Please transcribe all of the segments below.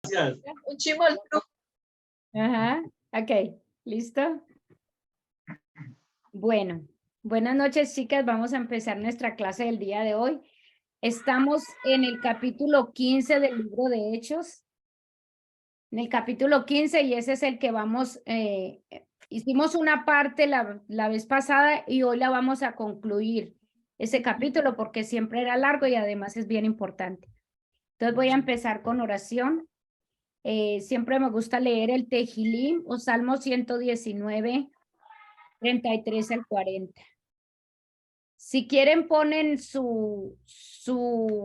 Gracias. Un chimol. Ajá, ok, ¿listo? Bueno, buenas noches, chicas. Vamos a empezar nuestra clase del día de hoy. Estamos en el capítulo 15 del libro de Hechos. En el capítulo 15, y ese es el que vamos, hicimos una parte la vez pasada y hoy la vamos a concluir, ese capítulo, porque siempre era largo y además es bien importante. Entonces voy a empezar con oración. Siempre me gusta leer el Tehilim o Salmo 119, 33 al 40. Si quieren ponen su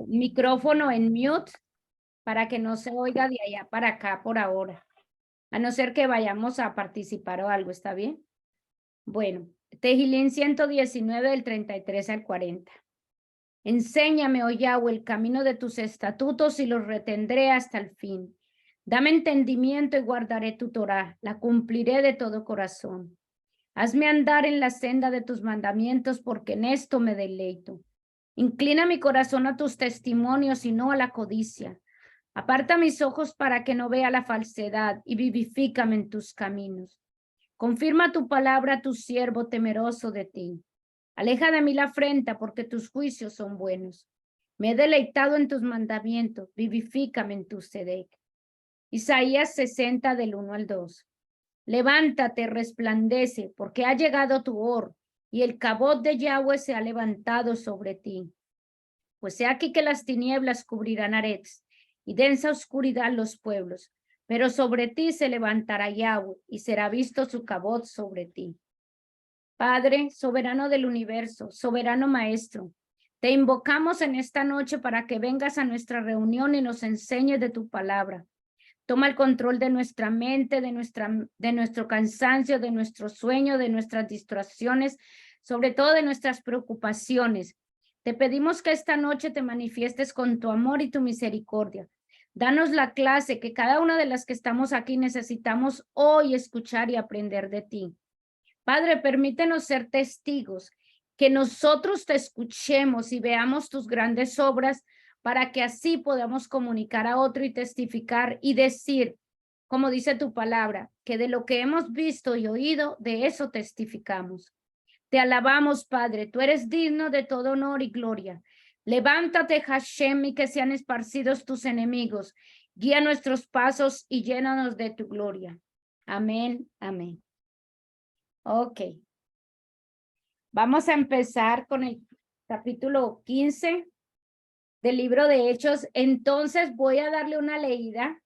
micrófono en mute para que no se oiga de allá para acá por ahora. A no ser que vayamos a participar o algo, ¿está bien? Bueno, Tehilim 119 del 33 al 40. Enséñame, oh Yahweh, el camino de tus estatutos y los retendré hasta el fin. Dame entendimiento y guardaré tu Torá, la cumpliré de todo corazón. Hazme andar en la senda de tus mandamientos, porque en esto me deleito. Inclina mi corazón a tus testimonios y no a la codicia. Aparta mis ojos para que no vea la falsedad y vivifícame en tus caminos. Confirma tu palabra a tu siervo temeroso de ti. Aleja de mí la afrenta, porque tus juicios son buenos. Me he deleitado en tus mandamientos, vivifícame en tu sedec. Isaías 60 del 1 al 2. Levántate, resplandece, porque ha llegado tu hora, y el cabot de Yahweh se ha levantado sobre ti. Pues he aquí que las tinieblas cubrirán Aretz, y densa oscuridad los pueblos, pero sobre ti se levantará Yahweh, y será visto su cabot sobre ti. Padre, soberano del universo, soberano maestro, te invocamos en esta noche para que vengas a nuestra reunión y nos enseñes de tu palabra. Toma el control de nuestra mente, de nuestro cansancio, de nuestro sueño, de nuestras distracciones, sobre todo de nuestras preocupaciones. Te pedimos que esta noche te manifiestes con tu amor y tu misericordia. Danos la clase que cada una de las que estamos aquí necesitamos hoy escuchar y aprender de ti. Padre, permítenos ser testigos, que nosotros te escuchemos y veamos tus grandes obras para que así podamos comunicar a otro y testificar y decir, como dice tu palabra, que de lo que hemos visto y oído, de eso testificamos. Te alabamos, Padre, tú eres digno de todo honor y gloria. Levántate, Hashem, y que sean esparcidos tus enemigos. Guía nuestros pasos y llénanos de tu gloria. Amén, amén. Ok. Vamos a empezar con el capítulo 15 del libro de Hechos. Entonces voy a darle una leída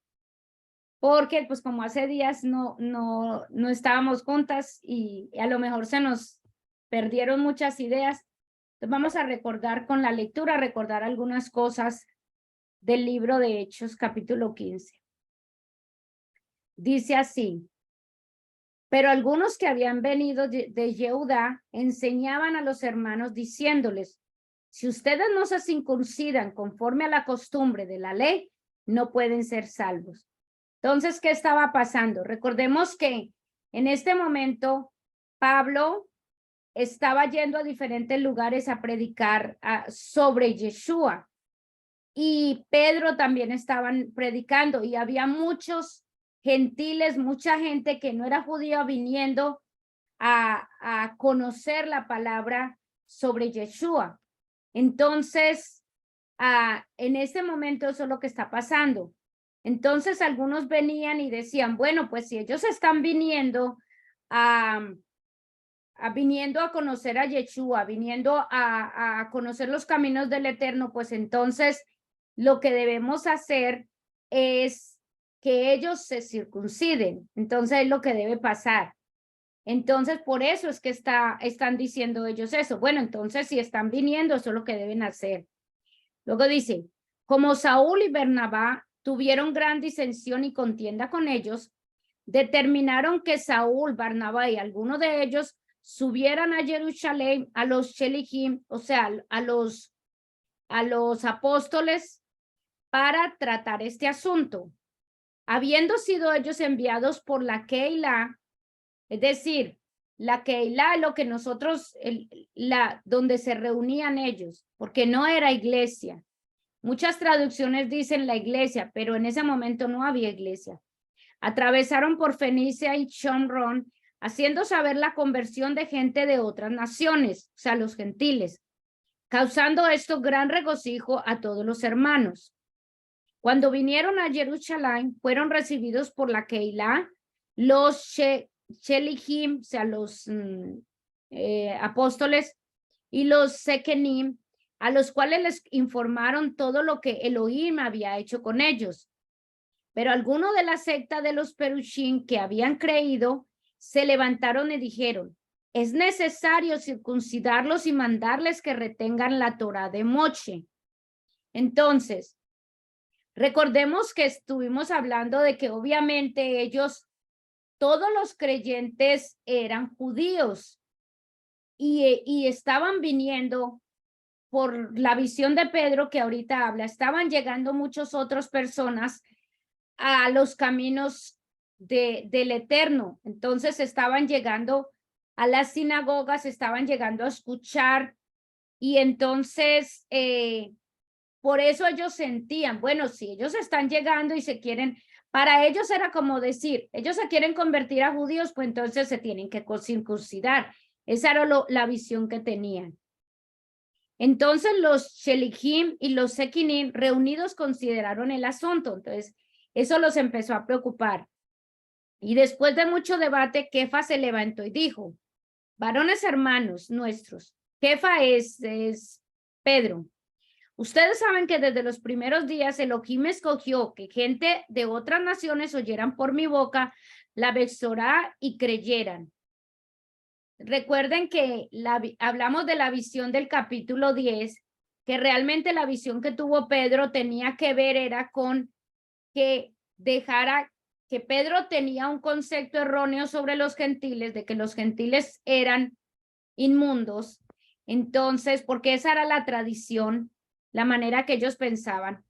porque pues como hace días no estábamos juntas y a lo mejor se nos perdieron muchas ideas. Entonces vamos a recordar con la lectura, recordar algunas cosas del libro de Hechos, capítulo 15. Dice así. Pero algunos que habían venido de Yehudá enseñaban a los hermanos diciéndoles, si ustedes no se circuncidan conforme a la costumbre de la ley, no pueden ser salvos. Entonces, ¿qué estaba pasando? Recordemos que en este momento Pablo estaba yendo a diferentes lugares a predicar sobre Yeshua y Pedro también estaban predicando y había muchos gentiles, mucha gente que no era judía viniendo a conocer la palabra sobre Yeshua. Entonces, en este momento eso es lo que está pasando. Entonces algunos venían y decían, bueno, pues si ellos están viniendo a conocer a Yeshua, viniendo a conocer los caminos del Eterno, pues entonces lo que debemos hacer es que ellos se circunciden. Entonces es lo que debe pasar. Entonces, por eso es que están diciendo ellos eso. Bueno, entonces si están viniendo, eso es lo que deben hacer. Luego dice, como Saúl y Bernabá tuvieron gran disensión y contienda con ellos, determinaron que Saúl, Barnabá y alguno de ellos subieran a Jerusalén a los Shelihim, o sea, a los apóstoles para tratar este asunto. Habiendo sido ellos enviados por la Keilah, es decir, la Keilah es lo que nosotros, donde se reunían ellos, porque no era iglesia. Muchas traducciones dicen la iglesia, pero en ese momento no había iglesia. Atravesaron por Fenicia y Shomrón, haciendo saber la conversión de gente de otras naciones, o sea, los gentiles, causando esto gran regocijo a todos los hermanos. Cuando vinieron a Jerusalén, fueron recibidos por la Keilah, los Shelihim, o sea, los apóstoles, y los Sekenim, a los cuales les informaron todo lo que Elohim había hecho con ellos. Pero algunos de la secta de los Perushim que habían creído se levantaron y dijeron: es necesario circuncidarlos y mandarles que retengan la Torá de Moche. Entonces, recordemos que estuvimos hablando de que obviamente ellos, todos los creyentes eran judíos y estaban viniendo por la visión de Pedro que ahorita habla, estaban llegando muchas otras personas a los caminos del Eterno. Entonces estaban llegando a las sinagogas, estaban llegando a escuchar y entonces por eso ellos sentían, bueno, si ellos están llegando y se quieren, para ellos era como decir, ellos se quieren convertir a judíos, pues entonces se tienen que circuncidar. Esa era la visión que tenían. Entonces los Shelihim y los Sekinim reunidos consideraron el asunto. Entonces eso los empezó a preocupar. Y después de mucho debate, Kefa se levantó y dijo: varones hermanos nuestros, Kefa es Pedro. Ustedes saben que desde los primeros días Elohim escogió que gente de otras naciones oyeran por mi boca la Besorá y creyeran. Recuerden que hablamos de la visión del capítulo 10, que realmente la visión que tuvo Pedro tenía que ver era con que dejara, que Pedro tenía un concepto erróneo sobre los gentiles, de que los gentiles eran inmundos. Entonces, porque esa era la tradición, la manera que ellos pensaban.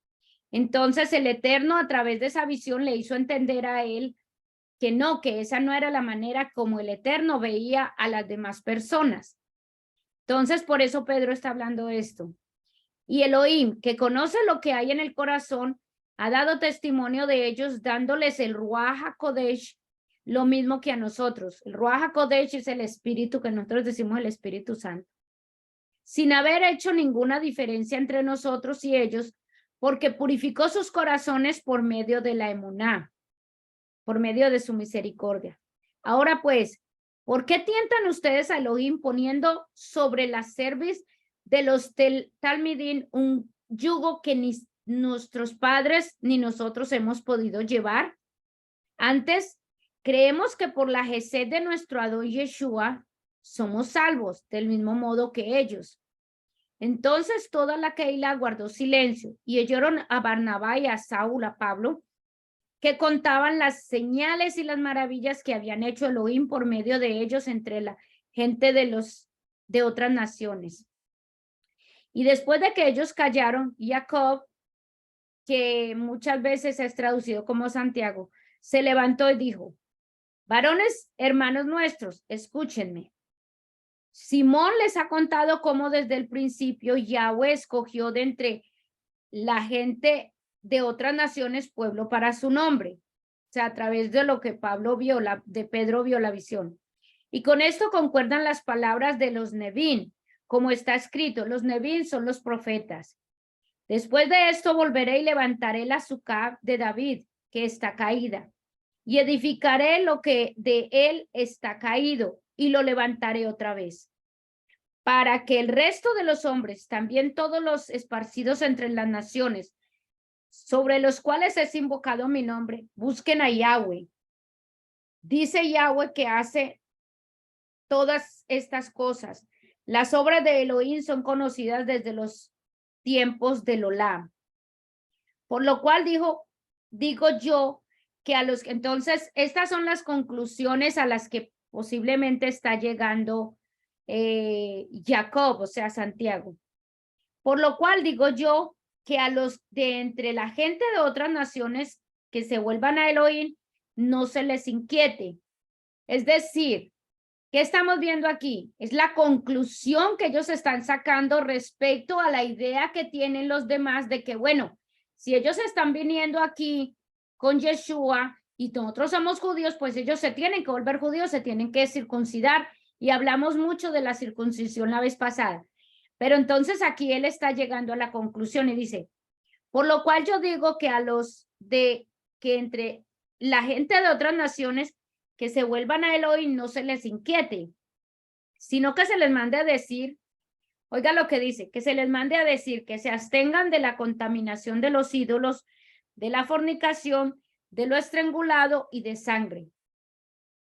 Entonces el Eterno a través de esa visión le hizo entender a él que no, que esa no era la manera como el Eterno veía a las demás personas. Entonces por eso Pedro está hablando esto. Y Elohim, que conoce lo que hay en el corazón, ha dado testimonio de ellos dándoles el Ruach HaKodesh, lo mismo que a nosotros. El Ruach HaKodesh es el espíritu que nosotros decimos el Espíritu Santo, sin haber hecho ninguna diferencia entre nosotros y ellos, porque purificó sus corazones por medio de la emuná, por medio de su misericordia. Ahora pues, ¿por qué tientan ustedes a Elohim poniendo sobre la cerviz de los talmidín un yugo que ni nuestros padres ni nosotros hemos podido llevar? Antes, creemos que por la gesed de nuestro Adón Yeshua somos salvos del mismo modo que ellos. Entonces toda la Keilah guardó silencio y oyeron a Barnabá y a Saúl, a Pablo, que contaban las señales y las maravillas que habían hecho Elohim por medio de ellos entre la gente de otras naciones. Y después de que ellos callaron, Jacob, que muchas veces es traducido como Santiago, se levantó y dijo: varones, hermanos nuestros, escúchenme. Simón les ha contado cómo desde el principio Yahweh escogió de entre la gente de otras naciones pueblo para su nombre. O sea, a través de lo que Pedro vio la visión. Y con esto concuerdan las palabras de los Nevín, como está escrito, los Nevín son los profetas. Después de esto volveré y levantaré la Sucá de David, que está caída, y edificaré lo que de él está caído, y lo levantaré otra vez, para que el resto de los hombres, también todos los esparcidos entre las naciones, sobre los cuales es invocado mi nombre, busquen a Yahweh. Dice Yahweh que hace todas estas cosas. Las obras de Elohim son conocidas desde los tiempos del Olam. Por lo cual digo yo que entonces estas son las conclusiones a las que posiblemente está llegando Jacob, o sea, Santiago. Por lo cual digo yo que a los de entre la gente de otras naciones que se vuelvan a Elohim, no se les inquiete. Es decir, ¿Qué estamos viendo aquí? Es la conclusión que ellos están sacando respecto a la idea que tienen los demás de que, bueno, si ellos están viniendo aquí con Yeshua y nosotros somos judíos, pues ellos se tienen que volver judíos, se tienen que circuncidar. Y hablamos mucho de la circuncisión la vez pasada. Pero entonces aquí él está llegando a la conclusión y dice, por lo cual yo digo que a los de que entre la gente de otras naciones que se vuelvan a él hoy no se les inquiete, sino que se les mande a decir, oiga lo que dice, que se les mande a decir que se abstengan de la contaminación de los ídolos, de la fornicación, de lo estrangulado y de sangre.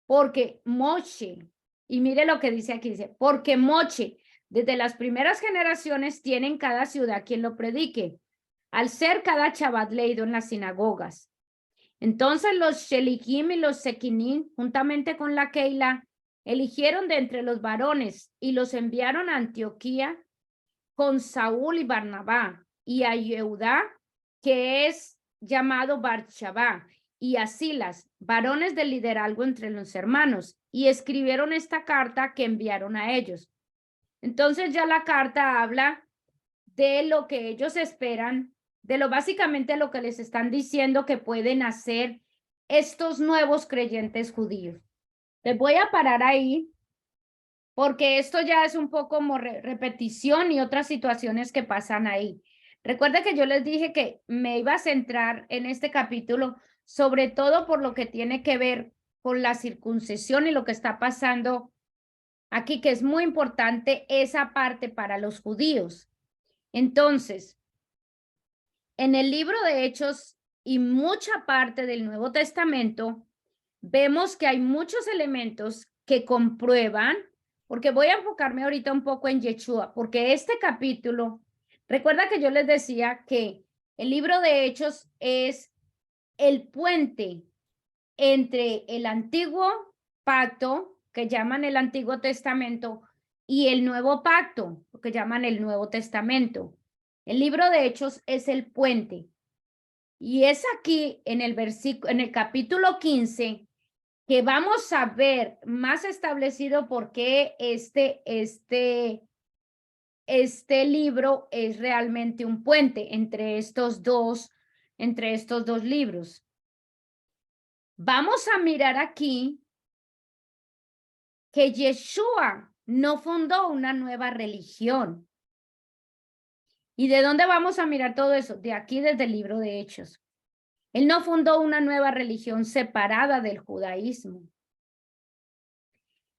Porque Moshe, y mire lo que dice aquí, dice, porque Moshe, desde las primeras generaciones tiene en cada ciudad quien lo predique, al ser cada Shabbat leído en las sinagogas. Entonces los Shelikim y los Sequinim, juntamente con la Keila, eligieron de entre los varones y los enviaron a Antioquía con Saúl y Barnabá, y a Yehudá, que es llamado Barshabá, y a Silas, varones de liderazgo entre los hermanos, y escribieron esta carta que enviaron a ellos. Entonces ya la carta habla de lo que ellos esperan, de lo básicamente lo que les están diciendo que pueden hacer estos nuevos creyentes judíos. Les voy a parar ahí porque esto ya es un poco como repetición y otras situaciones que pasan ahí. Recuerda que yo les dije que me iba a centrar en este capítulo, sobre todo por lo que tiene que ver con la circuncisión y lo que está pasando aquí, que es muy importante esa parte para los judíos. Entonces, en el libro de Hechos y mucha parte del Nuevo Testamento, vemos que hay muchos elementos que comprueban, porque voy a enfocarme ahorita un poco en Yeshua, porque este capítulo, recuerda que yo les decía que el libro de Hechos es el puente entre el antiguo pacto, que llaman el Antiguo Testamento, y el nuevo pacto, lo que llaman el Nuevo Testamento. El libro de Hechos es el puente. Y es aquí en el capítulo 15 que vamos a ver más establecido por qué este libro es realmente un puente entre estos dos libros. Vamos a mirar aquí que Yeshua no fundó una nueva religión. ¿Y de dónde vamos a mirar todo eso? De aquí, desde el libro de Hechos. Él no fundó una nueva religión separada del judaísmo.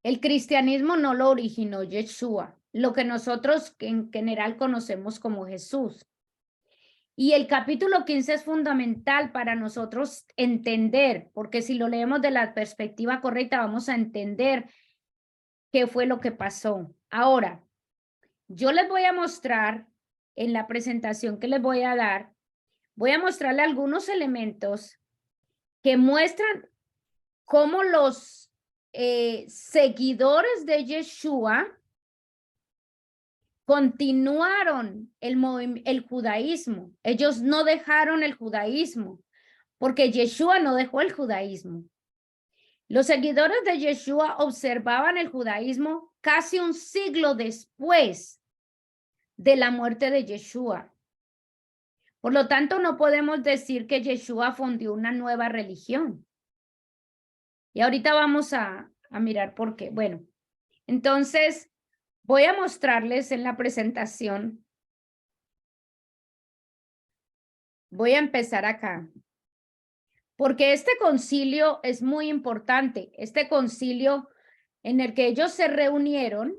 El cristianismo no lo originó Yeshua, lo que nosotros en general conocemos como Jesús. Y el capítulo 15 es fundamental para nosotros entender, porque si lo leemos de la perspectiva correcta, vamos a entender qué fue lo que pasó. Ahora, yo les voy a mostrar en la presentación que les voy a dar, voy a mostrarle algunos elementos que muestran cómo los seguidores de Yeshua continuaron el judaísmo. Ellos no dejaron el judaísmo, porque Yeshua no dejó el judaísmo. Los seguidores de Yeshua observaban el judaísmo casi un siglo después de la muerte de Yeshua. Por lo tanto, no podemos decir que Yeshua fundó una nueva religión. Y ahorita vamos a mirar por qué. Bueno, entonces voy a mostrarles en la presentación. Voy a empezar acá. Porque este concilio es muy importante. Este concilio en el que ellos se reunieron,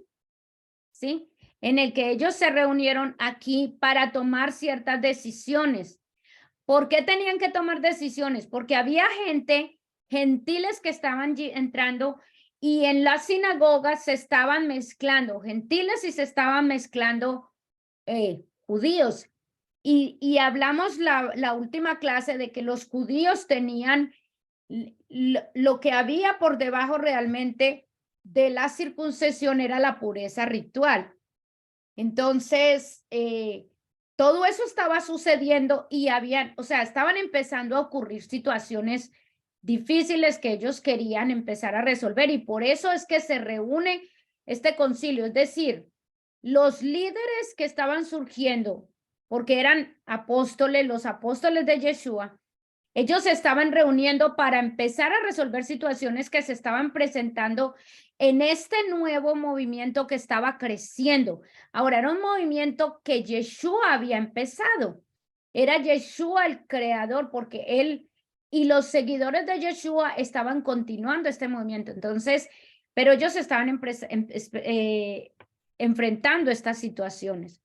¿sí? En el que ellos se reunieron aquí para tomar ciertas decisiones. ¿Por qué tenían que tomar decisiones? Porque había gentiles que estaban entrando y en las sinagogas se estaban mezclando gentiles y se estaban mezclando judíos. Y hablamos la última clase de que los judíos tenían lo que había por debajo realmente de la circuncisión era la pureza ritual. Entonces, todo eso estaba sucediendo y estaban empezando a ocurrir situaciones difíciles que ellos querían empezar a resolver, y por eso es que se reúne este concilio, es decir, los líderes que estaban surgiendo, porque eran apóstoles, los apóstoles de Yeshua, ellos se estaban reuniendo para empezar a resolver situaciones que se estaban presentando en este nuevo movimiento que estaba creciendo. Ahora, era un movimiento que Yeshua había empezado. Era Yeshua el creador, porque él y los seguidores de Yeshua estaban continuando este movimiento. Entonces, pero ellos estaban enfrentando estas situaciones.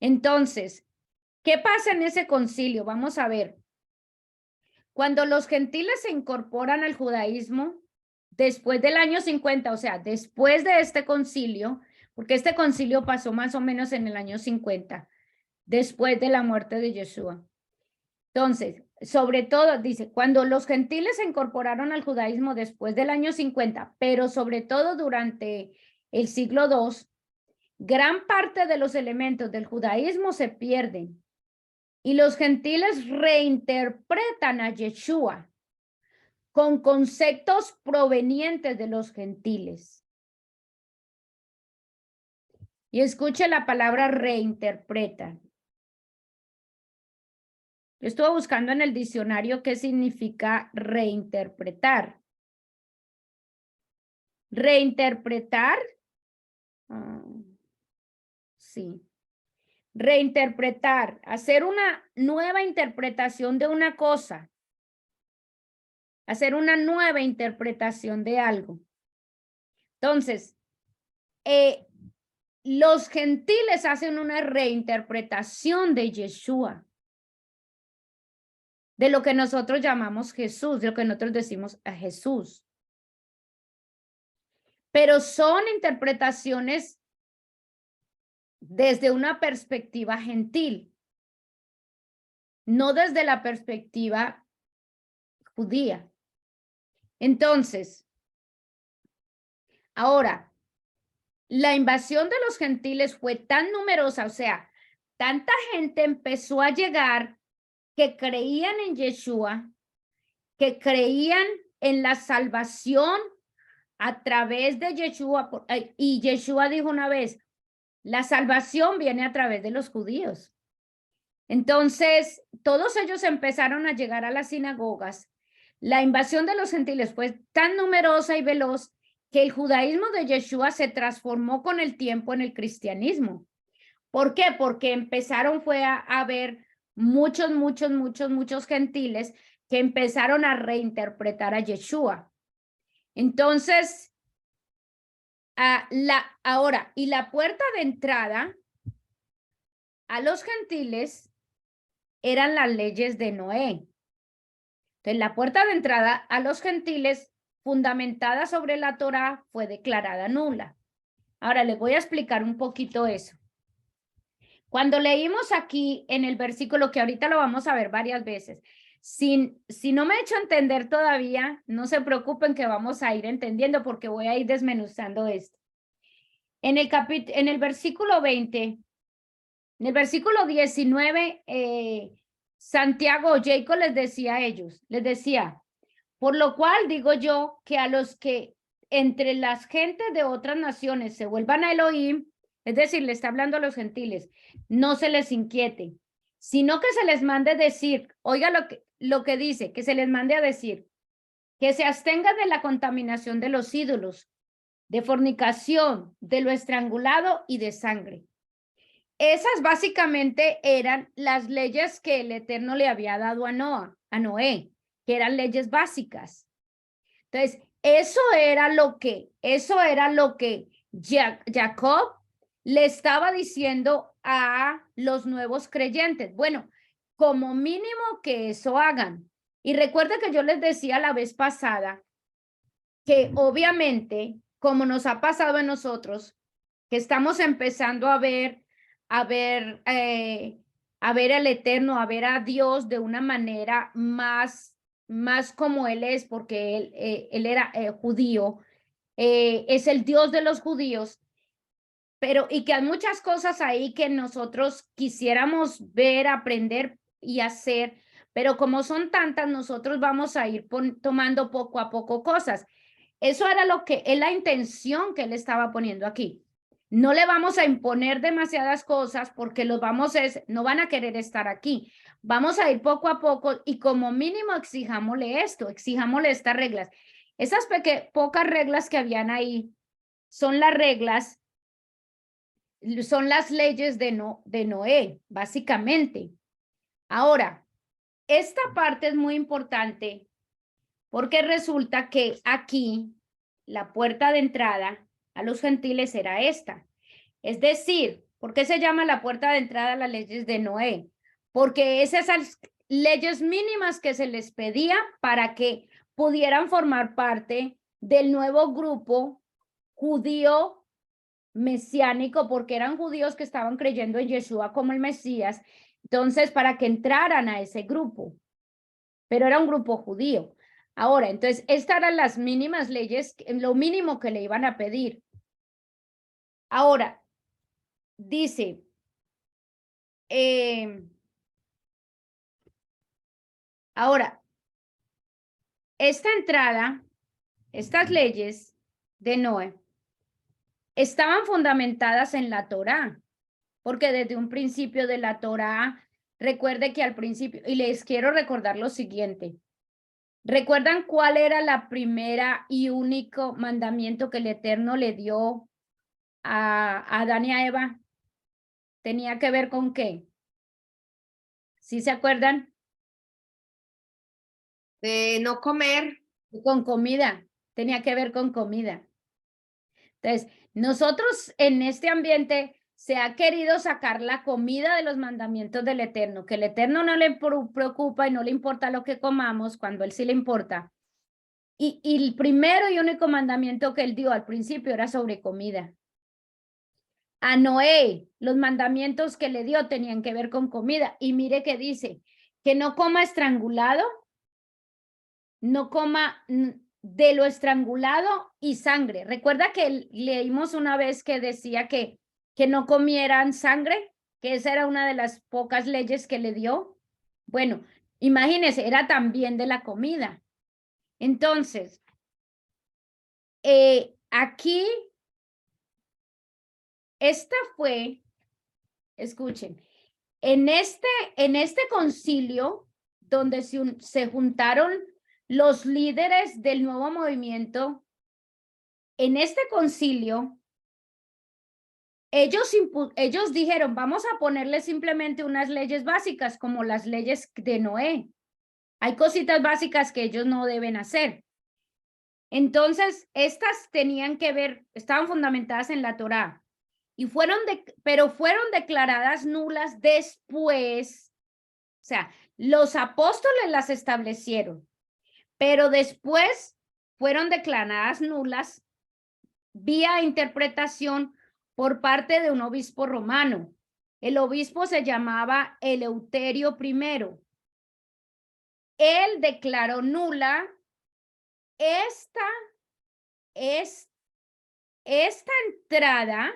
Entonces, ¿qué pasa en ese concilio? Vamos a ver. Cuando los gentiles se incorporan al judaísmo, después del año 50, o sea, después de este concilio, porque este concilio pasó más o menos en el año 50, después de la muerte de Yeshua. Entonces, sobre todo, dice, cuando los gentiles se incorporaron al judaísmo después del año 50, pero sobre todo durante el siglo II, gran parte de los elementos del judaísmo se pierden y los gentiles reinterpretan a Yeshua con conceptos provenientes de los gentiles. Y escuche la palabra reinterpretan. Yo estuve buscando en el diccionario qué significa reinterpretar. Reinterpretar, sí. Reinterpretar, hacer una nueva interpretación de una cosa. Hacer una nueva interpretación de algo. Entonces, los gentiles hacen una reinterpretación de Yeshua, de lo que nosotros llamamos Jesús, de lo que nosotros decimos a Jesús. Pero son interpretaciones desde una perspectiva gentil, no desde la perspectiva judía. Entonces, ahora, la invasión de los gentiles fue tan numerosa, o sea, tanta gente empezó a llegar que creían en Yeshua, que creían en la salvación a través de Yeshua, y Yeshua dijo una vez, la salvación viene a través de los judíos. Entonces, todos ellos empezaron a llegar a las sinagogas. La invasión de los gentiles fue tan numerosa y veloz que el judaísmo de Yeshua se transformó con el tiempo en el cristianismo. ¿Por qué? Porque empezaron a haber muchos gentiles que empezaron a reinterpretar a Yeshua. Entonces, ahora, y la puerta de entrada a los gentiles eran las leyes de Noé. Entonces, la puerta de entrada a los gentiles, fundamentada sobre la Torá, fue declarada nula. Ahora, les voy a explicar un poquito eso. Cuando leímos aquí en el versículo, que ahorita lo vamos a ver varias veces, si no me he hecho entender todavía, no se preocupen que vamos a ir entendiendo porque voy a ir desmenuzando esto. En el versículo 20, en el versículo 19, Santiago o Jacob les decía a ellos, les decía, por lo cual digo yo que a los que entre las gentes de otras naciones se vuelvan a Elohim, es decir, le está hablando a los gentiles, no se les inquiete, sino que se les mande decir, oiga lo que dice, que se les mande a decir, que se abstengan de la contaminación de los ídolos, de fornicación, de lo estrangulado y de sangre. Esas básicamente eran las leyes que el Eterno le había dado a Noé, que eran leyes básicas. Entonces, eso era lo que Jacob le estaba diciendo a los nuevos creyentes. Bueno, como mínimo que eso hagan. Y recuerda que yo les decía la vez pasada que obviamente, como nos ha pasado a nosotros, que estamos empezando a ver al Eterno, a ver a Dios de una manera más como Él es, porque Él era judío, es el Dios de los judíos, y que hay muchas cosas ahí que nosotros quisiéramos ver, aprender y hacer, pero como son tantas, nosotros vamos a ir tomando poco a poco cosas. Eso era lo que es la intención que él estaba poniendo aquí. No le vamos a imponer demasiadas cosas porque no van a querer estar aquí. Vamos a ir poco a poco y como mínimo exijámosle esto, exijámosle estas reglas. Esas pocas reglas que habían ahí son las reglas, son las leyes de Noé, básicamente. Ahora, esta parte es muy importante porque resulta que aquí la puerta de entrada a los gentiles era esta. Es decir, ¿por qué se llama la puerta de entrada a las leyes de Noé? Porque esas leyes mínimas que se les pedía para que pudieran formar parte del nuevo grupo judío mesiánico, porque eran judíos que estaban creyendo en Yeshua como el Mesías, entonces para que entraran a ese grupo, pero era un grupo judío. Ahora, entonces, estas eran las mínimas leyes, lo mínimo que le iban a pedir. Ahora, dice, ahora, esta entrada, estas leyes de Noé, estaban fundamentadas en la Torá, porque desde un principio de la Torá, recuerde que al principio, y les quiero recordar lo siguiente, ¿recuerdan cuál era la primera y único mandamiento que el Eterno le dio a Adán y a Eva? ¿Tenía que ver con qué? ¿Sí se acuerdan? De no comer. Con comida, tenía que ver con comida. Entonces, nosotros en este ambiente se ha querido sacar la comida de los mandamientos del Eterno, que el Eterno no le preocupa y no le importa lo que comamos, cuando él sí le importa. Y el primero y único mandamiento que él dio al principio era sobre comida. A Noé, los mandamientos que le dio tenían que ver con comida. Y mire que dice, que no coma estrangulado, no coma de lo estrangulado y sangre. Recuerda que leímos una vez que decía que no comieran sangre, que esa era una de las pocas leyes que le dio. Bueno, imagínense, era también de la comida. Entonces, aquí, esta fue, escuchen, en este concilio donde se juntaron los líderes del nuevo movimiento, en este concilio, ellos dijeron, vamos a ponerle simplemente unas leyes básicas como las leyes de Noé. Hay cositas básicas que ellos no deben hacer. Entonces, estas tenían que ver, estaban fundamentadas en la Torá, pero fueron declaradas nulas después. O sea, los apóstoles las establecieron, pero después fueron declaradas nulas vía interpretación por parte de un obispo romano. El obispo se llamaba Eleuterio I. Él declaró nula esta entrada,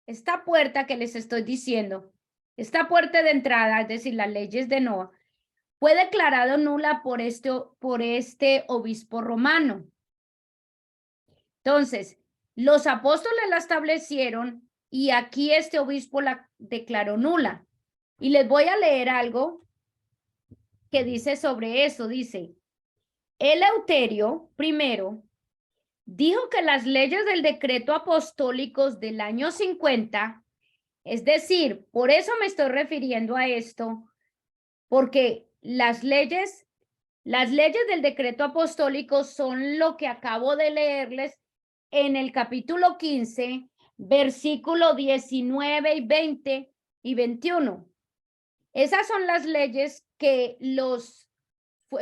esta puerta que les estoy diciendo, esta puerta de entrada, es decir, las leyes de Noé, fue declarado nula por este obispo romano. Entonces, los apóstoles la establecieron y aquí este obispo la declaró nula. Y les voy a leer algo que dice sobre eso. Dice, Eleuterio I dijo que las leyes del decreto apostólico del año 50, es decir, por eso me estoy refiriendo a esto, porque las leyes del decreto apostólico son lo que acabo de leerles en el capítulo 15, versículo 19 y 20 y 21. Esas son las leyes que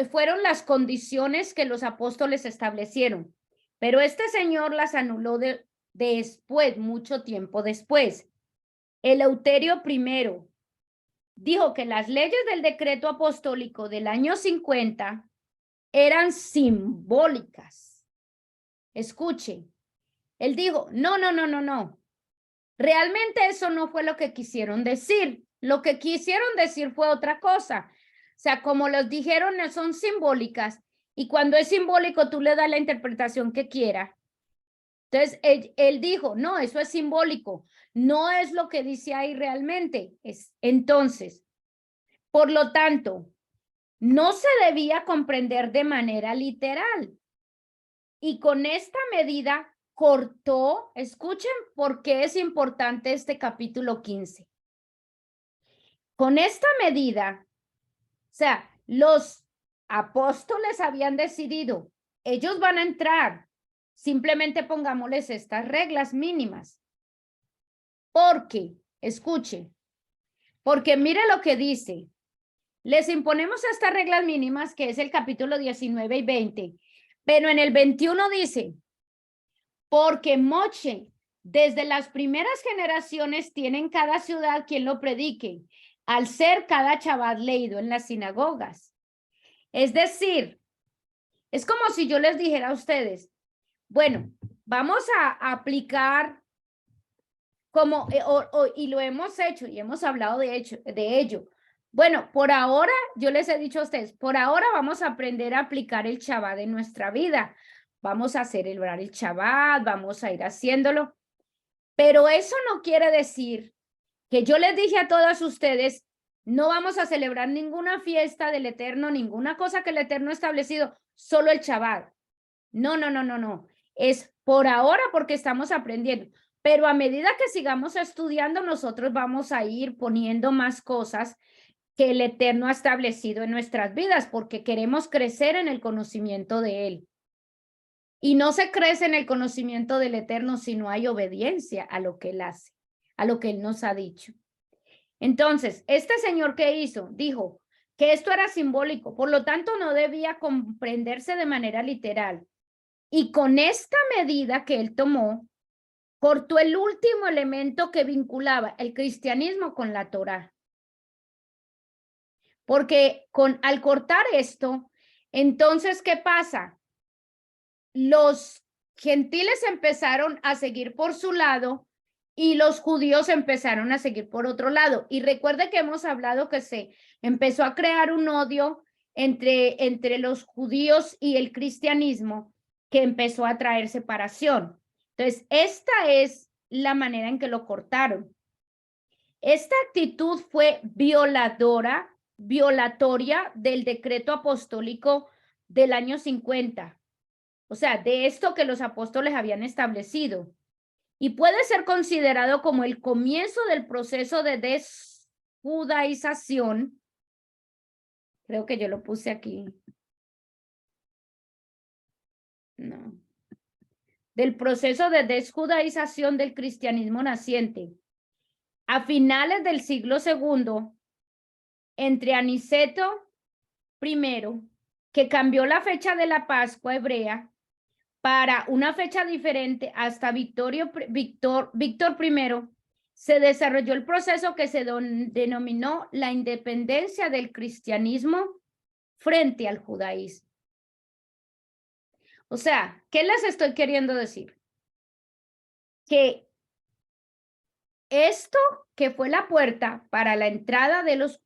fueron las condiciones que los apóstoles establecieron. Pero este señor las anuló después, mucho tiempo después. Eleuterio I dijo que las leyes del decreto apostólico del año 50 eran simbólicas. Escuche, él dijo, no. Realmente eso no fue lo que quisieron decir. Lo que quisieron decir fue otra cosa. sea, como los dijeron, son simbólicas. Y cuando es simbólico, tú le das la interpretación que quiera. Entonces, él dijo, no, eso es simbólico. No es lo que dice ahí realmente. Entonces, por lo tanto, no se debía comprender de manera literal. Y con esta medida cortó, escuchen por qué es importante este capítulo 15. Con esta medida, o sea, los apóstoles habían decidido, ellos van a entrar, simplemente pongámosles estas reglas mínimas. Porque, escuchen, porque mire lo que dice, les imponemos estas reglas mínimas, que es el capítulo 19 y 20, pero en el 21 dice, porque Moche, desde las primeras generaciones tienen cada ciudad quien lo predique, al ser cada chaval leído en las sinagogas. Es decir, es como si yo les dijera a ustedes, bueno, vamos a aplicar como, y lo hemos hecho y hemos hablado de ello. Bueno, por ahora, yo les he dicho a ustedes, por ahora vamos a aprender a aplicar el Shabbat en nuestra vida. Vamos a celebrar el Shabbat, vamos a ir haciéndolo. Pero eso no quiere decir que yo les dije a todos ustedes, no vamos a celebrar ninguna fiesta del Eterno, ninguna cosa que el Eterno ha establecido, solo el Shabbat. No, no, no, no, no. Es por ahora porque estamos aprendiendo. Pero a medida que sigamos estudiando, nosotros vamos a ir poniendo más cosas que el Eterno ha establecido en nuestras vidas, porque queremos crecer en el conocimiento de Él. Y no se crece en el conocimiento del Eterno si no hay obediencia a lo que Él hace, a lo que Él nos ha dicho. Entonces, este señor, ¿qué hizo? Dijo que esto era simbólico, por lo tanto no debía comprenderse de manera literal. Y con esta medida que él tomó, cortó el último elemento que vinculaba el cristianismo con la Torá. Porque al cortar esto, entonces, ¿qué pasa? Los gentiles empezaron a seguir por su lado y los judíos empezaron a seguir por otro lado. Y recuerde que hemos hablado que se empezó a crear un odio entre los judíos y el cristianismo que empezó a traer separación. Entonces, esta es la manera en que lo cortaron. Esta actitud fue violatoria del decreto apostólico del año 50. O sea, de esto que los apóstoles habían establecido. Y puede ser considerado como el comienzo del proceso de desjudaización. Creo que yo lo puse aquí. No. Del proceso de desjudaización del cristianismo naciente. A finales del siglo II, entre Aniceto I, que cambió la fecha de la Pascua hebrea para una fecha diferente hasta Víctor I, se desarrolló el proceso que se denominó la independencia del cristianismo frente al judaísmo. O sea, ¿qué les estoy queriendo decir? Que esto que fue la puerta para la entrada de los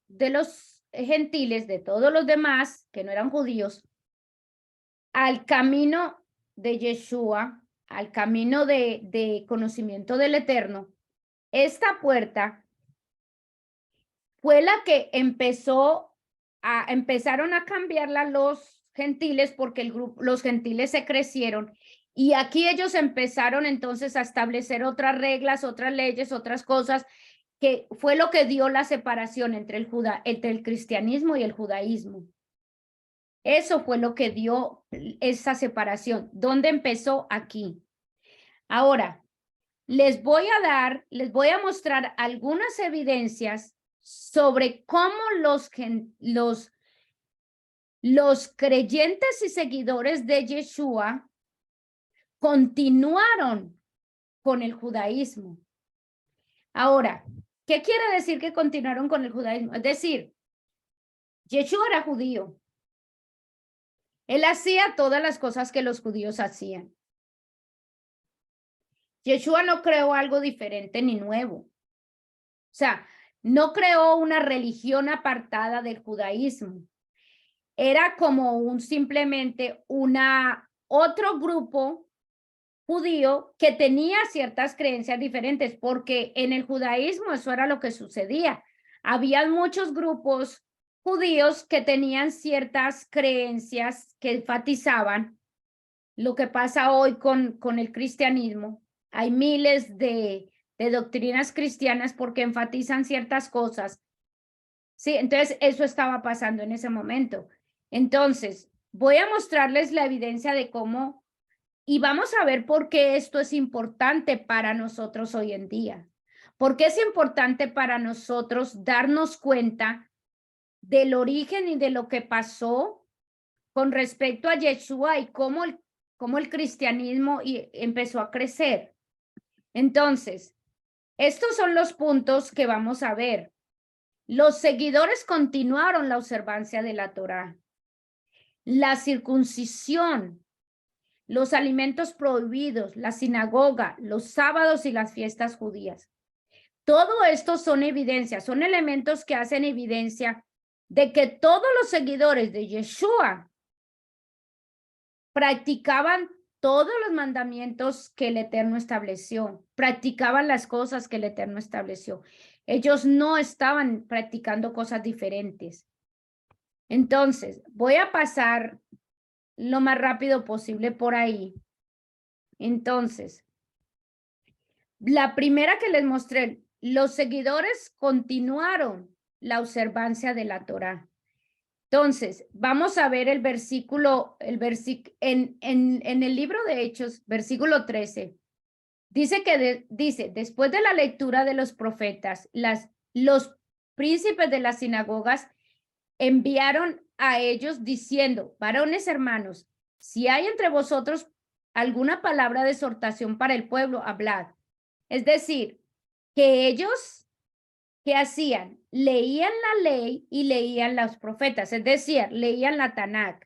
gentiles, de todos los demás que no eran judíos, al camino de Yeshua, al camino de conocimiento del Eterno, esta puerta fue la que empezaron a cambiarla los gentiles porque los gentiles se crecieron y aquí ellos empezaron entonces a establecer otras reglas, otras leyes, otras cosas, que fue lo que dio la separación entre el cristianismo y el judaísmo. Eso fue lo que dio esa separación. ¿Dónde empezó? Aquí. Ahora, les voy a mostrar algunas evidencias sobre cómo los creyentes y seguidores de Yeshua continuaron con el judaísmo. Ahora, ¿qué quiere decir que continuaron con el judaísmo? Es decir, Yeshua era judío. Él hacía todas las cosas que los judíos hacían. Yeshua no creó algo diferente ni nuevo. O sea, no creó una religión apartada del judaísmo. Era como simplemente otro grupo judío que tenía ciertas creencias diferentes, porque en el judaísmo eso era lo que sucedía. Había muchos grupos judíos que tenían ciertas creencias que enfatizaban lo que pasa hoy con el cristianismo. Hay miles de doctrinas cristianas porque enfatizan ciertas cosas. Sí, entonces eso estaba pasando en ese momento. Entonces, voy a mostrarles la evidencia de cómo, y vamos a ver por qué esto es importante para nosotros hoy en día. ¿Por qué es importante para nosotros darnos cuenta del origen y de lo que pasó con respecto a Yeshua y cómo el cristianismo empezó a crecer? Entonces, estos son los puntos que vamos a ver. Los seguidores continuaron la observancia de la Torá. La circuncisión, los alimentos prohibidos, la sinagoga, los sábados y las fiestas judías. Todo esto son evidencias, son elementos que hacen evidencia de que todos los seguidores de Yeshua practicaban todos los mandamientos que el Eterno estableció, practicaban las cosas que el Eterno estableció. Ellos no estaban practicando cosas diferentes. Entonces, voy a pasar lo más rápido posible por ahí. Entonces, la primera que les mostré, los seguidores continuaron la observancia de la Torá. Entonces, vamos a ver el versículo, en el libro de Hechos, versículo 13. Dice que dice, después de la lectura de los profetas, los príncipes de las sinagogas enviaron a ellos diciendo, varones hermanos, si hay entre vosotros alguna palabra de exhortación para el pueblo, hablad. Es decir, que ellos, ¿qué hacían? Leían la ley y leían los profetas, es decir, leían la Tanakh,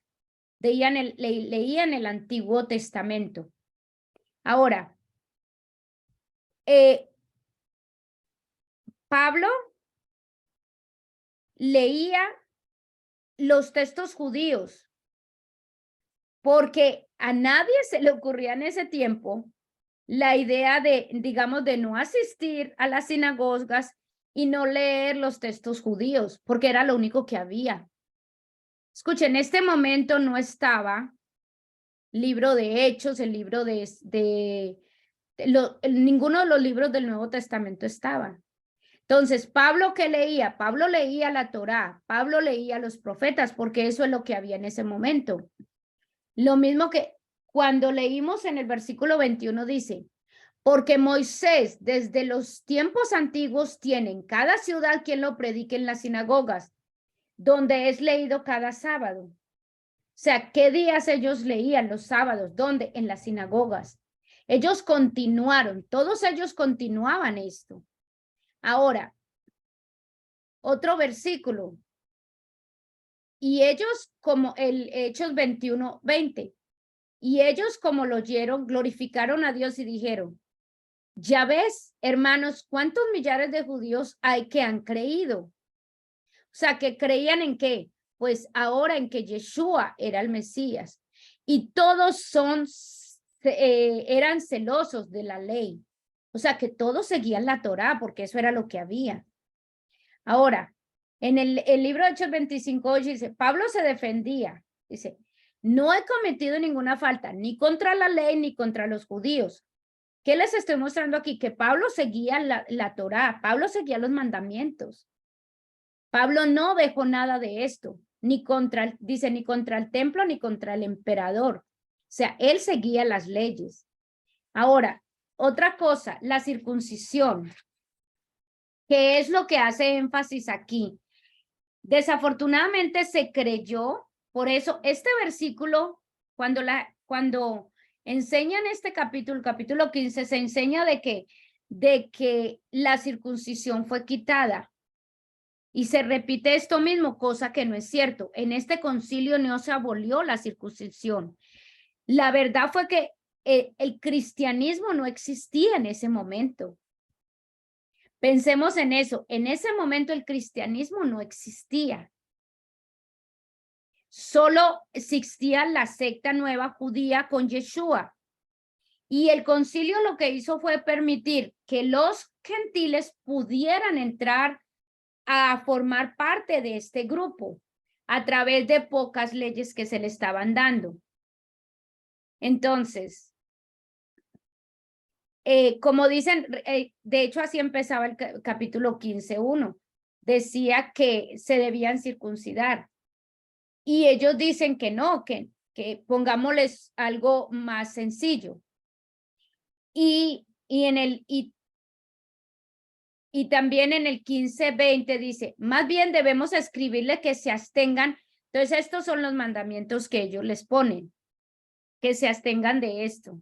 leían el Antiguo Testamento. Ahora, Pablo leía los textos judíos porque a nadie se le ocurría en ese tiempo la idea de, digamos, de no asistir a las sinagogas y no leer los textos judíos, porque era lo único que había. Escuchen, en este momento no estaba libro de Hechos, el libro ninguno de los libros del Nuevo Testamento estaba. Entonces, ¿Pablo qué leía? Pablo leía la Torá, Pablo leía los profetas, porque eso es lo que había en ese momento. Lo mismo que cuando leímos en el versículo 21 dice, porque Moisés desde los tiempos antiguos tiene en cada ciudad quien lo predique en las sinagogas, donde es leído cada sábado. O sea, ¿qué días ellos leían los sábados? ¿Dónde? En las sinagogas. Ellos continuaron, todos ellos continuaban esto. Ahora, otro versículo. Y ellos, como el Hechos 21:20, y ellos como lo oyeron, glorificaron a Dios y dijeron, ya ves, hermanos, cuántos millares de judíos hay que han creído. O sea, que creían en qué? Pues ahora en que Yeshua era el Mesías. Y todos eran celosos de la ley. O sea, que todos seguían la Torá porque eso era lo que había. Ahora, en el libro de Hechos 25:8 dice, Pablo se defendía. Dice, no he cometido ninguna falta, ni contra la ley, ni contra los judíos. ¿Qué les estoy mostrando aquí? Que Pablo seguía la Torá, Pablo seguía los mandamientos. Pablo no dejó nada de esto, ni contra el templo, ni contra el emperador. O sea, él seguía las leyes. Ahora, otra cosa, la circuncisión. ¿Qué es lo que hace énfasis aquí? Desafortunadamente se creyó, por eso este versículo, cuando enseñan este capítulo, capítulo 15, se enseña de que la circuncisión fue quitada. Y se repite esto mismo, cosa que no es cierto. En este concilio no se abolió la circuncisión. La verdad fue que el cristianismo no existía en ese momento. Pensemos en eso. En ese momento el cristianismo no existía. Solo existía la secta nueva judía con Yeshua. Y el concilio lo que hizo fue permitir que los gentiles pudieran entrar a formar parte de este grupo a través de pocas leyes que se le estaban dando. Entonces, como dicen, de hecho así empezaba el capítulo 15:1. Decía que se debían circuncidar. Y ellos dicen que no, que pongámosles algo más sencillo. Y también en el 15:20 dice, más bien debemos escribirle que se abstengan. Entonces, estos son los mandamientos que ellos les ponen, que se abstengan de esto.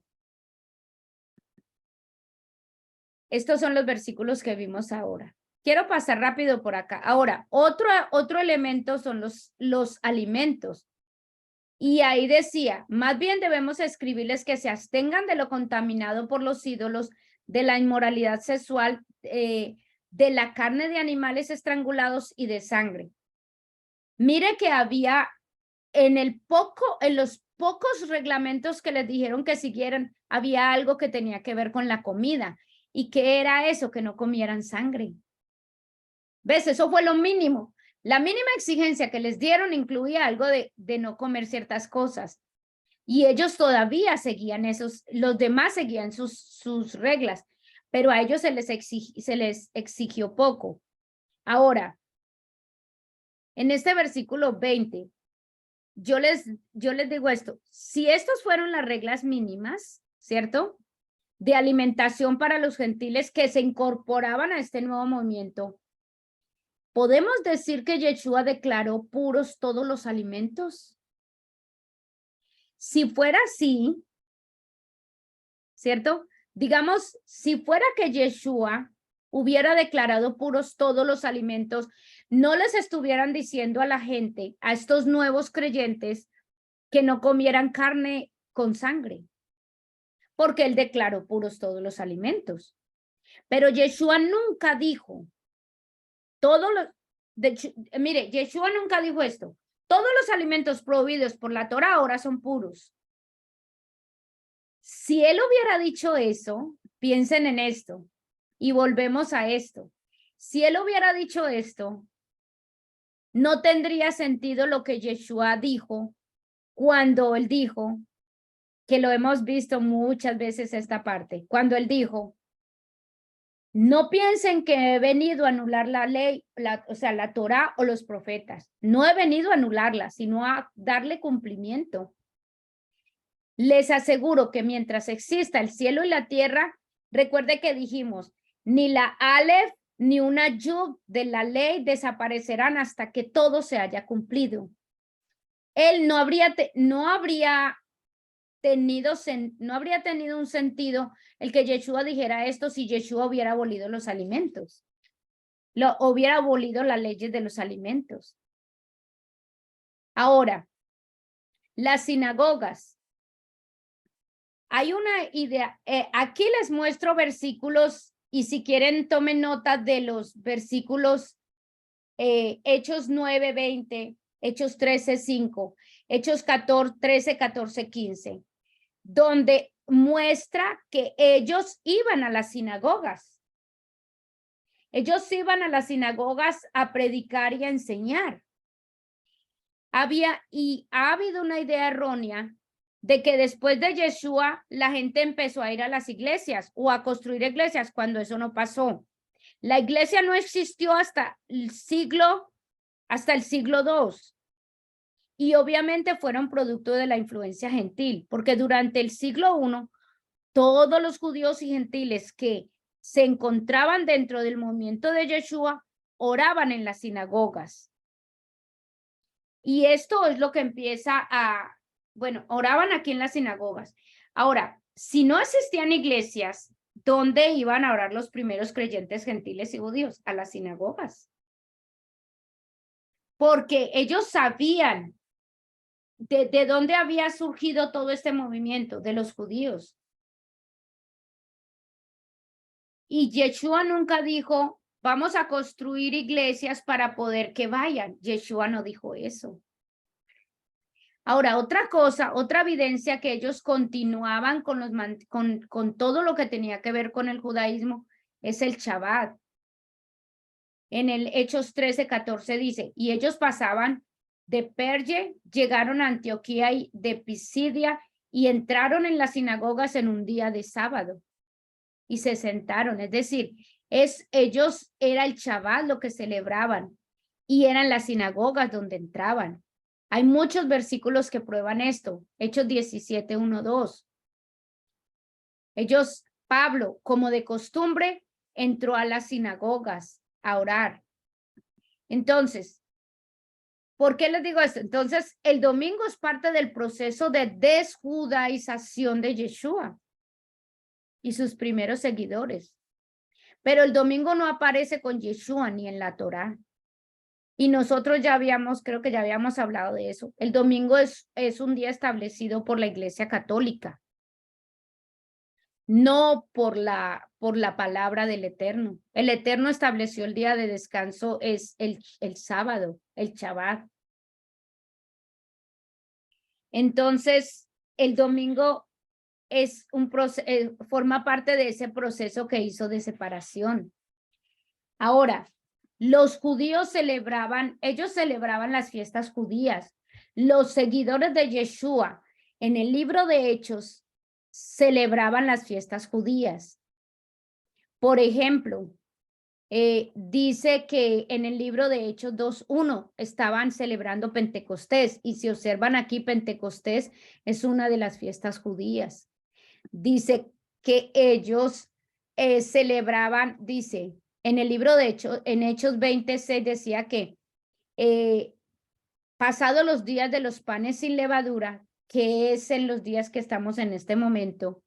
Estos son los versículos que vimos ahora. Quiero pasar rápido por acá. Ahora, otro elemento son los alimentos. Y ahí decía, más bien debemos escribirles que se abstengan de lo contaminado por los ídolos, de la inmoralidad sexual, de la carne de animales estrangulados y de sangre. Mire que había en los pocos reglamentos que les dijeron que siguieran, había algo que tenía que ver con la comida. ¿Y qué era eso? Que no comieran sangre. ¿Ves? Eso fue lo mínimo. La mínima exigencia que les dieron incluía algo de no comer ciertas cosas. Y ellos todavía seguían los demás seguían sus reglas, pero a ellos se les exigió poco. Ahora, en este versículo 20, yo les digo esto, si estas fueron las reglas mínimas, ¿cierto? De alimentación para los gentiles que se incorporaban a este nuevo movimiento, ¿podemos decir que Yeshua declaró puros todos los alimentos? Si fuera así, ¿cierto? Digamos, si fuera que Yeshua hubiera declarado puros todos los alimentos, no les estuvieran diciendo a la gente, a estos nuevos creyentes, que no comieran carne con sangre, porque él declaró puros todos los alimentos. Pero Yeshua nunca dijo, mire, Yeshua nunca dijo esto, todos los alimentos prohibidos por la Torah ahora son puros. Si él hubiera dicho eso, piensen en esto y volvemos a esto. Si él hubiera dicho esto, no tendría sentido lo que Yeshua dijo cuando él dijo, que lo hemos visto muchas veces esta parte, cuando él dijo, no piensen que he venido a anular la ley, o sea, la Torah o los profetas. No he venido a anularla, sino a darle cumplimiento. Les aseguro que mientras exista el cielo y la tierra, recuerde que dijimos, ni la Aleph ni una Yud de la ley desaparecerán hasta que todo se haya cumplido. Él no habría tenido un sentido el que Yeshua dijera esto si Yeshua hubiera abolido los alimentos, hubiera abolido las leyes de los alimentos. Ahora, las sinagogas. Hay una idea, aquí les muestro versículos y si quieren tomen nota de los versículos Hechos 9:20, Hechos 13:5, Hechos 13:14-15, donde muestra que ellos iban a las sinagogas. Ellos iban a las sinagogas a predicar y a enseñar. Ha habido una idea errónea de que después de Yeshua la gente empezó a ir a las iglesias o a construir iglesias cuando eso no pasó. La iglesia no existió hasta el siglo II y obviamente fueron producto de la influencia gentil, porque durante el siglo I todos los judíos y gentiles que se encontraban dentro del movimiento de Yeshua oraban en las sinagogas. Y esto es lo que empieza oraban aquí en las sinagogas. Ahora, si no existían iglesias, ¿dónde iban a orar los primeros creyentes gentiles y judíos? A las sinagogas. Porque ellos sabían de dónde había surgido todo este movimiento, de los judíos. Y Yeshua nunca dijo, vamos a construir iglesias para poder que vayan. Yeshua no dijo eso. Ahora, otra cosa, otra evidencia que ellos continuaban con todo lo que tenía que ver con el judaísmo es el Shabbat. En el Hechos 13:14 dice, y ellos pasaban de Perge, llegaron a Antioquía y de Pisidia y entraron en las sinagogas en un día de sábado y se sentaron. Es decir, ellos era el Shabbat lo que celebraban y eran las sinagogas donde entraban. Hay muchos versículos que prueban esto. Hechos 17:1-2. Ellos, Pablo, como de costumbre, entró a las sinagogas a orar. Entonces, ¿por qué les digo esto? Entonces, el domingo es parte del proceso de desjudaización de Yeshua y sus primeros seguidores. Pero el domingo no aparece con Yeshua ni en la Torá. Y nosotros creo que ya habíamos hablado de eso. El domingo es un día establecido por la Iglesia Católica, no por la palabra del Eterno. El Eterno estableció el día de descanso, es el sábado, el Shabbat. Entonces, el domingo es forma parte de ese proceso que hizo de separación. Ahora, los judíos ellos celebraban las fiestas judías. Los seguidores de Yeshua en el libro de Hechos celebraban las fiestas judías. Por ejemplo, dice que en el libro de Hechos 2:1 estaban celebrando Pentecostés, y si observan aquí, Pentecostés es una de las fiestas judías. Dice que ellos celebraban, dice, en el libro de Hechos, en Hechos 26 decía que pasados los días de los panes sin levadura, que es en los días que estamos en este momento,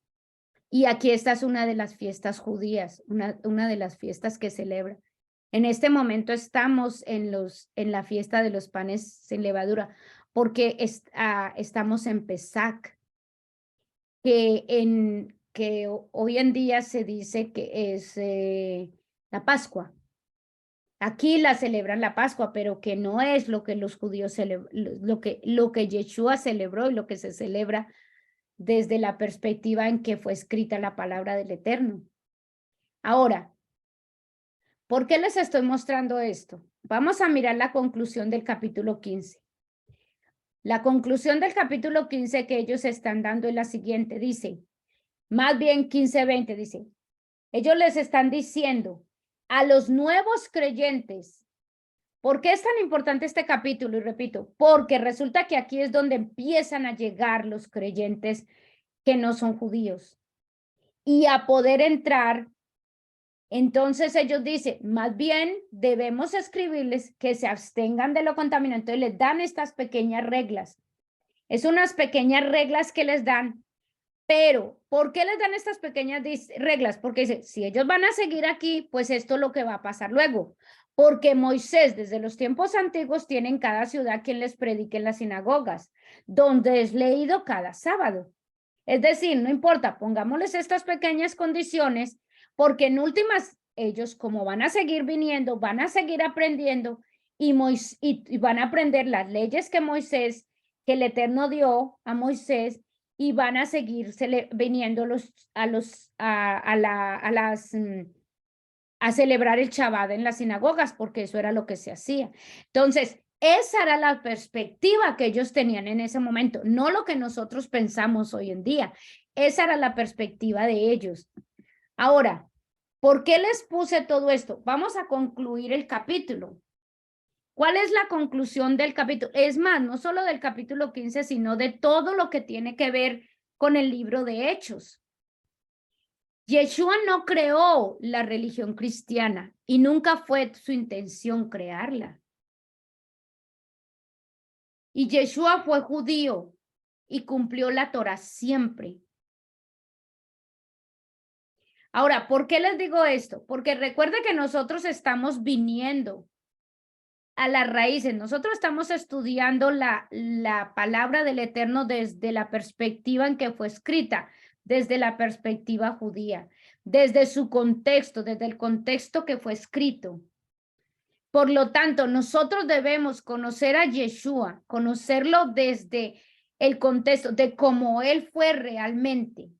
y aquí esta es una de las fiestas judías, una de las fiestas que celebra. En este momento estamos en la fiesta de los panes sin levadura, porque estamos en Pesach, que hoy en día se dice que es la Pascua. Aquí la celebran la Pascua, pero que no es lo que los judíos lo que Yeshua celebró y lo que se celebra desde la perspectiva en que fue escrita la palabra del Eterno. Ahora, ¿por qué les estoy mostrando esto? Vamos a mirar la conclusión del capítulo 15. La conclusión del capítulo 15 que ellos están dando es la siguiente, dice, más bien 15:20 dice, ellos les están diciendo a los nuevos creyentes, ¿por qué es tan importante este capítulo? Y repito, porque resulta que aquí es donde empiezan a llegar los creyentes que no son judíos y a poder entrar. Entonces ellos dicen, más bien debemos escribirles que se abstengan de lo contaminante. Entonces les dan estas pequeñas reglas. Es unas pequeñas reglas que les dan, pero ¿por qué les dan estas pequeñas reglas? Porque dice, si ellos van a seguir aquí, pues esto es lo que va a pasar luego. Porque Moisés desde los tiempos antiguos tiene en cada ciudad quien les predique en las sinagogas, donde es leído cada sábado. Es decir, no importa, pongámosles estas pequeñas condiciones, porque en últimas ellos, como van a seguir viniendo, van a seguir aprendiendo y van a aprender las leyes que el Eterno dio a Moisés, y van a seguir viniendo a celebrar el Shabbat en las sinagogas, porque eso era lo que se hacía. Entonces, esa era la perspectiva que ellos tenían en ese momento, no lo que nosotros pensamos hoy en día. Esa era la perspectiva de ellos. Ahora, ¿por qué les puse todo esto? Vamos a concluir el capítulo. ¿Cuál es la conclusión del capítulo? Es más, no solo del capítulo 15, sino de todo lo que tiene que ver con el libro de Hechos. Yeshua no creó la religión cristiana y nunca fue su intención crearla. Y Yeshua fue judío y cumplió la Torá siempre. Ahora, ¿por qué les digo esto? Porque recuerde que nosotros estamos viniendo a las raíces. Nosotros estamos estudiando la palabra del Eterno desde la perspectiva en que fue escrita, desde la perspectiva judía. desde su contexto, desde el contexto que fue escrito. Por lo tanto, nosotros debemos conocer a Yeshua, conocerlo desde el contexto de cómo él fue realmente.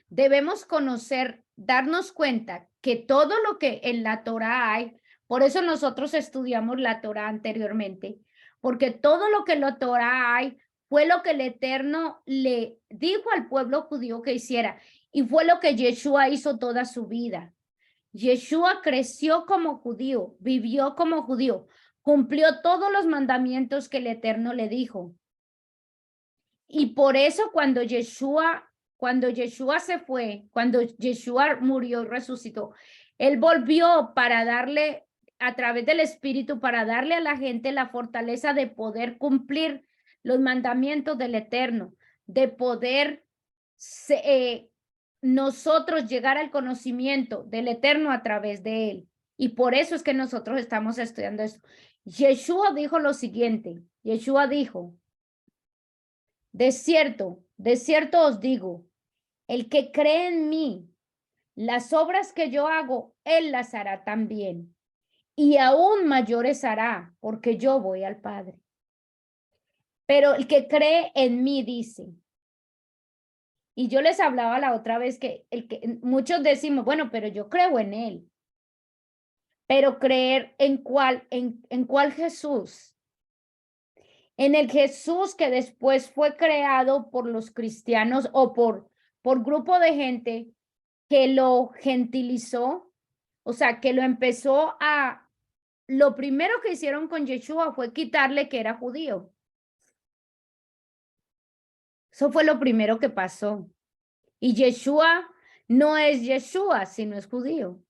Debemos conocer, darnos cuenta que todo lo que en la Torá hay, por eso nosotros estudiamos la Torá anteriormente, porque todo lo que en la Torá hay fue lo que el Eterno le dijo al pueblo judío que hiciera, y fue lo que Yeshua hizo toda su vida. Yeshua creció como judío, vivió como judío, cumplió todos los mandamientos que el Eterno le dijo. Y por eso cuando Yeshua se fue, cuando Yeshua murió y resucitó, él volvió para darle, a través del Espíritu, para darle a la gente la fortaleza de poder cumplir los mandamientos del Eterno, de poder nosotros llegar al conocimiento del Eterno a través de él. Y por eso es que nosotros estamos estudiando esto. Yeshua dijo lo siguiente, Yeshua dijo, de cierto os digo, el que cree en mí, las obras que yo hago, él las hará también. Y aún mayores hará, porque yo voy al Padre. Pero el que cree en mí, dice. Y yo les hablaba la otra vez que muchos decimos, bueno, pero yo creo en él. Pero creer en cuál Jesús. En el Jesús que después fue creado por los cristianos o por grupo de gente que lo gentilizó, o sea, que lo empezó a, lo primero que hicieron con Yeshua fue quitarle que era judío. Eso fue lo primero que pasó. Y Yeshua no es Yeshua, sino es judío.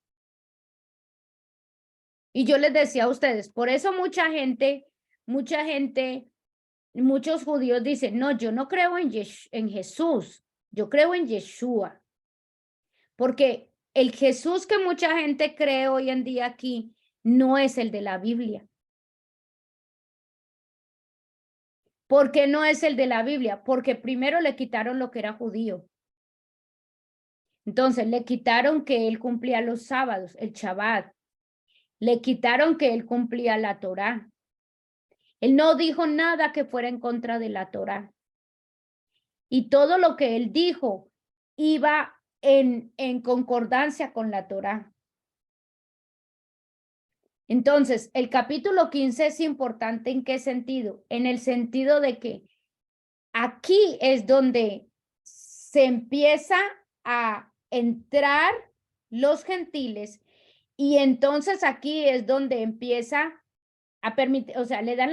Y yo les decía a ustedes, por eso mucha gente, muchos judíos dicen, no, yo no creo en Jesús, yo creo en Yeshua. Porque el Jesús que mucha gente cree hoy en día aquí no es el de la Biblia. ¿Por qué no es el de la Biblia? Porque primero le quitaron lo que era judío. Entonces le quitaron que él cumplía los sábados, el Shabbat. Le quitaron que él cumplía la Torá. Él no dijo nada que fuera en contra de la Torá. Y todo lo que él dijo iba en concordancia con la Torá. Entonces, el capítulo 15 es importante ¿en qué sentido? En el sentido de que aquí es donde se empieza a entrar los gentiles y entonces aquí es donde empieza a permitir, o sea, le dan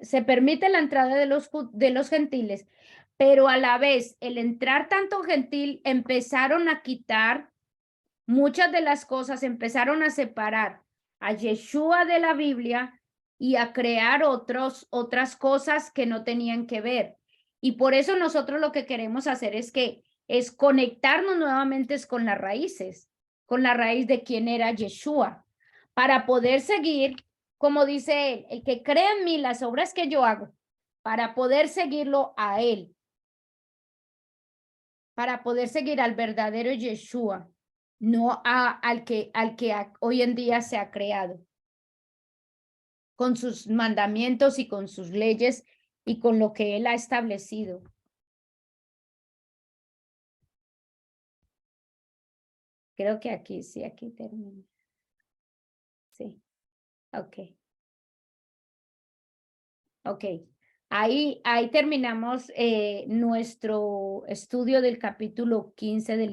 se permite la entrada de los gentiles, pero a la vez el entrar tanto gentil empezaron a quitar muchas de las cosas, empezaron a separar a Yeshua de la Biblia y a crear otras cosas que no tenían que ver. Y por eso nosotros lo que queremos hacer es conectarnos nuevamente con las raíces, con la raíz de quién era Yeshua, para poder seguir, como dice él, el que cree en mí las obras que yo hago, para poder seguirlo a él, para poder seguir al verdadero Yeshua, no al que hoy en día se ha creado, con sus mandamientos y con sus leyes y con lo que él ha establecido. Creo que aquí, sí, aquí termina. Sí, ok. Ok, ahí terminamos nuestro estudio del capítulo 15 del libro.